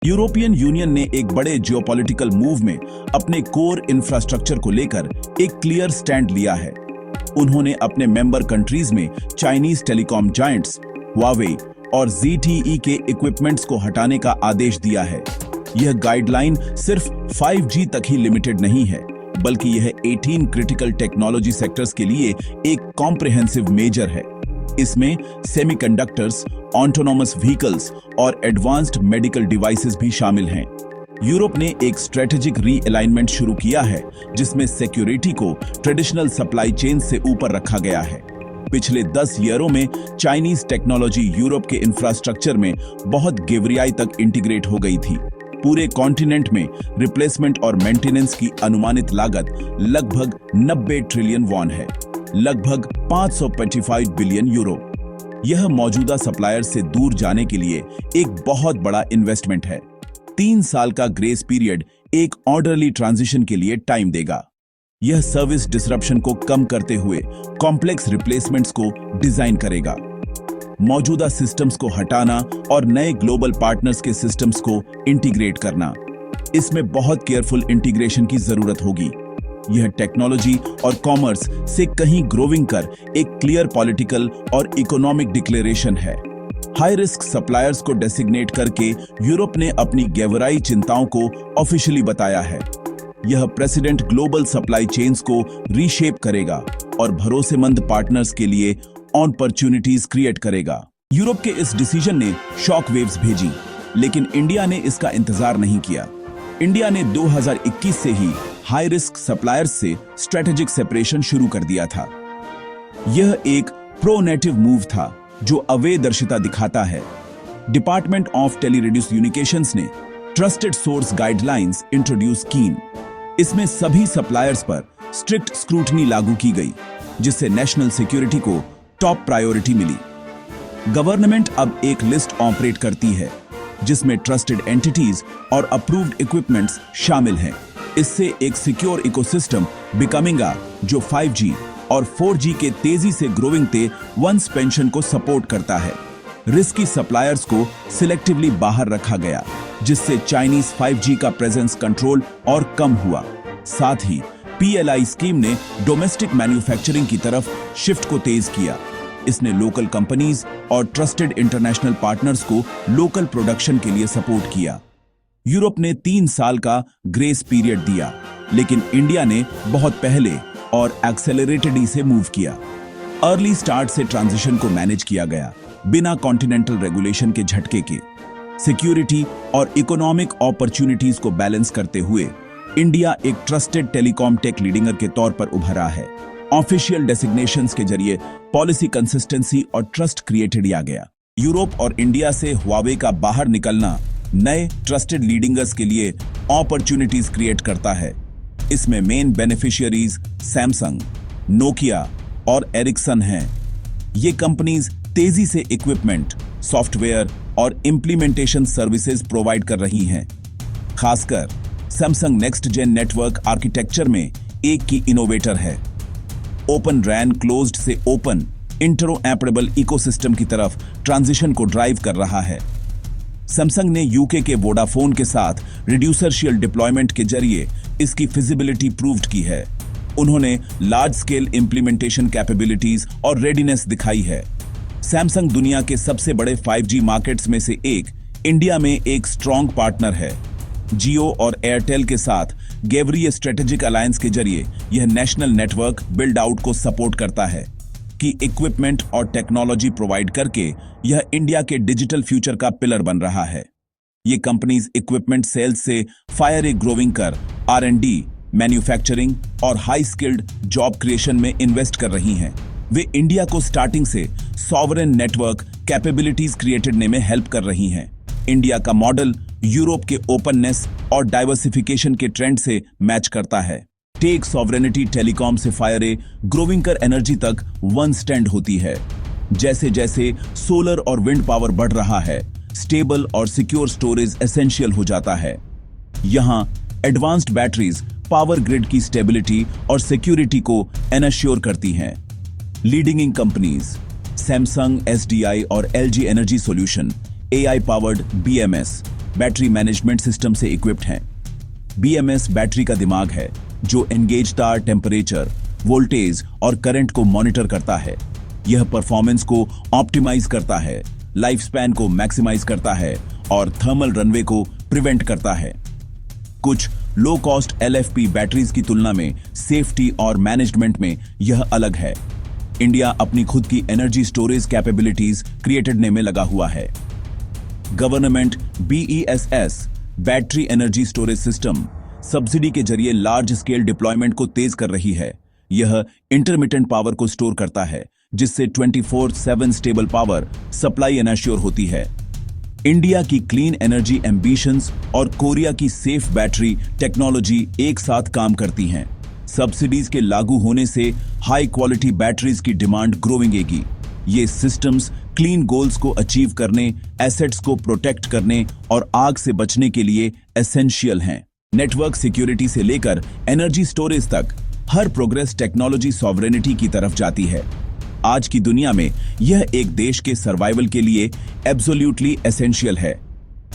European union ने एक बड़े जियोपॉलिटिकल मूव में अपने कोर इंफ्रास्ट्रक्चर को लेकर एक क्लियर स्टैंड लिया है। उन्होंने अपने मेंबर कंट्रीज में चाइनीज टेलीकॉम जायंट्स हुआवे और ZTE के इक्विपमेंट्स को हटाने का आदेश दिया है। यह गाइडलाइन सिर्फ 5G तक ही लिमिटेड नहीं है, बल्कि यह 18 क्रिटिकल टेक्नोलॉजी सेक्टर्स के लिए एक कॉम्प्रिहेंसिव मेजर है। इसमें सेमीकंडक्टर्स, ऑटोनोमस व्हीकल्स और एडवांस्ड मेडिकल डिवाइसेस भी शामिल हैं। यूरोप ने एक स्ट्रेटेजिक रीअलाइनमेंट शुरू किया है, जिसमें सिक्योरिटी को ट्रेडिशनल सप्लाई चेन से ऊपर रखा गया है। पिछले 10 ईयरों में चाइनीज टेक्नोलॉजी यूरोप के इंफ्रास्ट्रक्चर में बहुत गहराई तक इंटीग्रेट हो गई थी। पूरे कॉन्टिनेंट में रिप्लेसमेंट और मेंटेनेंस की अनुमानित लागत लगभग 90 ट्रिलियन वॉन है, लगभग 525 बिलियन यूरो। यह मौजूदा सप्लायर से दूर जाने के लिए एक बहुत बड़ा इन्वेस्टमेंट है। 3 साल का ग्रेस पीरियड एक ऑर्डरली ट्रांजिशन के लिए टाइम देगा। यह सर्विस डिसरप्शन को कम करते हुए कॉम्प्लेक्स रिप्लेसमेंट्स को डिजाइन करेगा। मौजूदा सिस्टम्स को हटाना और नए ग्लोबल पार्टनर्स के सिस्टम्स को इंटीग्रेट करना, इसमें बहुत केयरफुल इंटीग्रेशन की जरूरत होगी। यह टेक्नोलॉजी और कॉमर्स से कहीं ग्रोविंग कर एक क्लियर पॉलिटिकल और इकोनॉमिक डिक्लेरेशन है। हाई रिस्क सप्लायर्स को डेसिग्नेट करके यूरोप ने अपनी गहराई चिंताओं को ऑफिशियली बताया है। यह प्रेसिडेंट ग्लोबल सप्लाई चेन्स को रीशेप करेगा और भरोसेमंद पार्टनर्स के लिए अपॉर्चुनिटीज क्रिएट करेगा। यूरोप के इस डिसीजन ने शॉक वेव्स भेजी, लेकिन इंडिया ने इसका इंतजार नहीं किया। इंडिया ने 2021 से ही हाई रिस्क सप्लायर्स से स्ट्रेटेजिक सेपरेशन शुरू कर दिया था। यह एक प्रो नेटिव मूव था जो अवेदर्शिता दिखाता है। डिपार्टमेंट ऑफ टेलीरेडियोकम्युनिकेशंस ने ट्रस्टेड सोर्स गाइडलाइंस इंट्रोड्यूस कीन। इसमें सभी सप्लायर्स पर स्ट्रिक्ट स्क्रूटनी लागू की गई, जिससे नेशनल सिक्योरिटी को टॉप प्रायोरिटी मिली। गवर्नमेंट अब एक लिस्ट ऑपरेट करती है, जिसमें ट्रस्टेड एंटिटीज और अप्रूव्ड इक्विपमेंट्स शामिल हैं। इससे एक सिक्योर इकोसिस्टम बिकमिंगा जो 5G और 4G के तेजी से ग्रोइंग ते वंस पेंशन को सपोर्ट करता है। रिस्की सप्लायर्स को सिलेक्टिवली बाहर रखा गया, जिससे चाइनीज 5G का प्रेजेंस कंट्रोल और कम हुआ। साथ ही PLI स्कीम ने डोमेस्टिक मैन्युफैक्चरिंग की तरफ शिफ्ट को तेज किया। इसने लोकल कंपनीज और ट्रस्टेड इंटरनेशनल पार्टनर्स को लोकल प्रोडक्शन के लिए सपोर्ट किया। यूरोप ने 3 साल का ग्रेस पीरियड दिया, लेकिन इंडिया ने बहुत पहले और एक्सेलरेटेडली से मूव किया। अर्ली स्टार्ट से ट्रांजिशन को मैनेज किया गया, बिना कॉन्टिनेंटल रेगुलेशन के झटके के। सिक्योरिटी और इकोनॉमिक अपॉर्चुनिटीज को बैलेंस करते हुए इंडिया एक ट्रस्टेड टेलीकॉम टेक लीडर के तौर पर उभरा है। ऑफिशियल डेसिग्नेशंस के जरिए पॉलिसी कंसिस्टेंसी और ट्रस्ट क्रिएटेड किया गया। यूरोप और इंडिया से हुआवे का बाहर निकलना नए ट्रस्टेड लीडर्स के लिए अपॉर्चुनिटीज क्रिएट करता है। इसमें मेन बेनिफिशियरीज सैमसंग, नोकिया और एरिक्सन हैं। ये कंपनीज तेजी से इक्विपमेंट, सॉफ्टवेयर और इंप्लीमेंटेशन सर्विसेज प्रोवाइड कर रही हैं। खासकर Samsung next gen network architecture में एक की इनोवेटर है। ओपन रैन क्लोज्ड से ओपन इंटरऑपरेबल इकोसिस्टम की तरफ ट्रांजिशन को ड्राइव कर रहा है। सैमसंग ने यूके के वोडाफोन के साथ रिड्यूसर शील्ड डिप्लॉयमेंट के जरिए इसकी फिजिबिलिटी प्रूव्ड की है। उन्होंने लार्ज स्केल इंप्लीमेंटेशन कैपेबिलिटीज और रेडीनेस दिखाई है। सैमसंग दुनिया के सबसे बड़े 5G मार्केट्स में से एक इंडिया में एक स्ट्रॉन्ग पार्टनर है। जियो और एयरटेल के साथ गहरी स्ट्रेटेजिक अलायंस के जरिए यह नेशनल नेटवर्क बिल्ड आउट को सपोर्ट करता है कि इक्विपमेंट और टेक्नोलॉजी प्रोवाइड करके यह इंडिया के डिजिटल फ्यूचर का पिलर बन रहा है। ये कंपनीज इक्विपमेंट सेल्स से फायर ग्रोविंग कर R&D, मैन्युफैक्चरिंग और हाई स्किल्ड जॉब क्रिएशन में इन्वेस्ट कर रही हैं। वे इंडिया को स्टार्टिंग से सॉवरेन नेटवर्क कैपेबिलिटीज क्रिएट करने में हेल्प कर रही हैं। इंडिया का मॉडल यूरोप के ओपननेस और डाइवर्सिफिकेशन के ट्रेंड से मैच करता है। टेक सॉवरेनिटी टेलीकॉम से फायर ग्रोविंग कर एनर्जी तक वन स्टैंड होती है। जैसे जैसे सोलर और विंड पावर बढ़ रहा है, स्टेबल और सिक्योर स्टोरेज एसेंशियल हो जाता है। यहाँ एडवांस्ड बैटरीज पावर ग्रिड की स्टेबिलिटी और सिक्योरिटी को एनश्योर करती हैं। लीडिंग कंपनीज सैमसंग, SDI और LG energy solution AI powered BMS battery management system से इक्विप्ड हैं। BMS बैटरी का दिमाग है जो एंगेज तार, टेम्परेचर, वोल्टेज और करंट को मॉनिटर करता है। यह परफॉर्मेंस को ऑप्टिमाइज करता है, लाइफ स्पैन को मैक्सिमाइज करता है और थर्मल रनवे को प्रिवेंट करता है। कुछ लो कॉस्ट LFP बैटरीज की तुलना में सेफ्टी और मैनेजमेंट में यह अलग है। इंडिया अपनी खुद की एनर्जी स्टोरेज कैपेबिलिटीज क्रिएट करने में लगा हुआ है। Government BESS battery energy storage system subsidy के जरिए लार्ज स्केल डिप्लॉयमेंट को तेज कर रही है। यह इंटरमिटेंट पावर को स्टोर करता है जिससे 24/7 स्टेबल पावर सप्लाई एनश्योर होती है। इंडिया की क्लीन एनर्जी एम्बिशंस और कोरिया की सेफ बैटरी टेक्नोलॉजी एक साथ काम करती हैं। सब्सिडीज के लागू होने से हाई क्वालिटी बैटरीज की डिमांड ग्रोइंगेगी। ये सिस्टम्स क्लीन गोल्स को अचीव करने, एसेट्स को प्रोटेक्ट करने और आग से बचने के लिए एसेंशियल हैं। नेटवर्क सिक्योरिटी से लेकर एनर्जी स्टोरेज तक हर प्रोग्रेस टेक्नोलॉजी सॉवरेनिटी की तरफ जाती है। आज की दुनिया में यह एक देश के सर्वाइवल के लिए एब्सोल्युटली एसेंशियल है।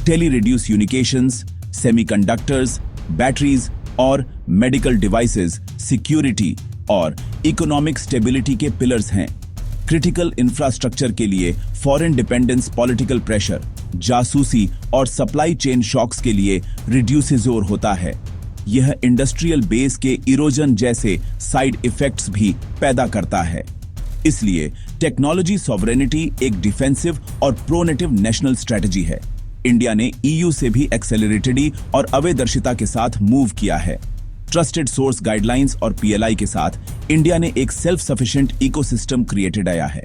टेली रेडियोकम्युनिकेशंस, सेमीकंडक्टर्स, बैटरीज और मेडिकल डिवाइसेस सिक्योरिटी और इकोनॉमिक स्टेबिलिटी के पिलर्स हैं। क्रिटिकल इंफ्रास्ट्रक्चर के लिए फॉरेन डिपेंडेंस, पॉलिटिकल प्रेशर, जासूसी और सप्लाई चेन शॉक्स के लिए रिड्यूसेजोर होता है। यह इंडस्ट्रियल बेस के इरोजन जैसे साइड इफेक्ट्स भी पैदा करता है। इसलिए टेक्नोलॉजी सॉवरेनिटी एक डिफेंसिव और प्रोनेटिव नेशनल स्ट्रेटजी है। इंडिया ने EU से भी एक्सेलरेटेडी और अवैदर्शिता के साथ मूव किया है। ट्रस्टेड सोर्स गाइडलाइंस और PLI के साथ इंडिया ने एक सेल्फ सफिशिएंट इकोसिस्टम क्रिएटेड आया है।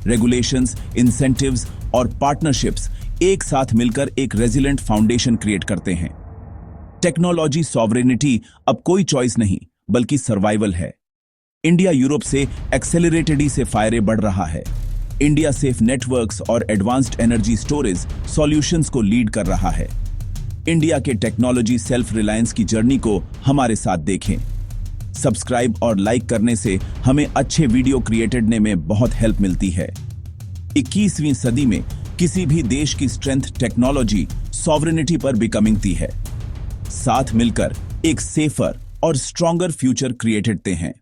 रेगुलेशंस, इंसेंटिव्स और पार्टनरशिप्स एक साथ मिलकर एक रेजिलेंट फाउंडेशन क्रिएट करते हैं। टेक्नोलॉजी सॉवरेनिटी अब कोई चॉइस नहीं बल्कि सर्वाइवल है। इंडिया यूरोप से एक्सेलरेटेडी से फायरे बढ़ रहा है। इंडिया सेफ नेटवर्क्स और एडवांस्ड एनर्जी स्टोरेज सॉल्यूशंस को लीड कर रहा है। इंडिया के टेक्नोलॉजी सेल्फ रिलायंस की जर्नी को हमारे साथ देखें। सब्सक्राइब और लाइक करने से हमें अच्छे वीडियो क्रिएट करने में बहुत हेल्प मिलती है। 21वीं सदी में किसी भी देश की स्ट्रेंथ टेक्नोलॉजी सॉवरेनिटी पर भी कमिंगती है। साथ मिलकर एक सेफर और स्ट्रॉन्गर फ्यूचर क्रिएट करते हैं।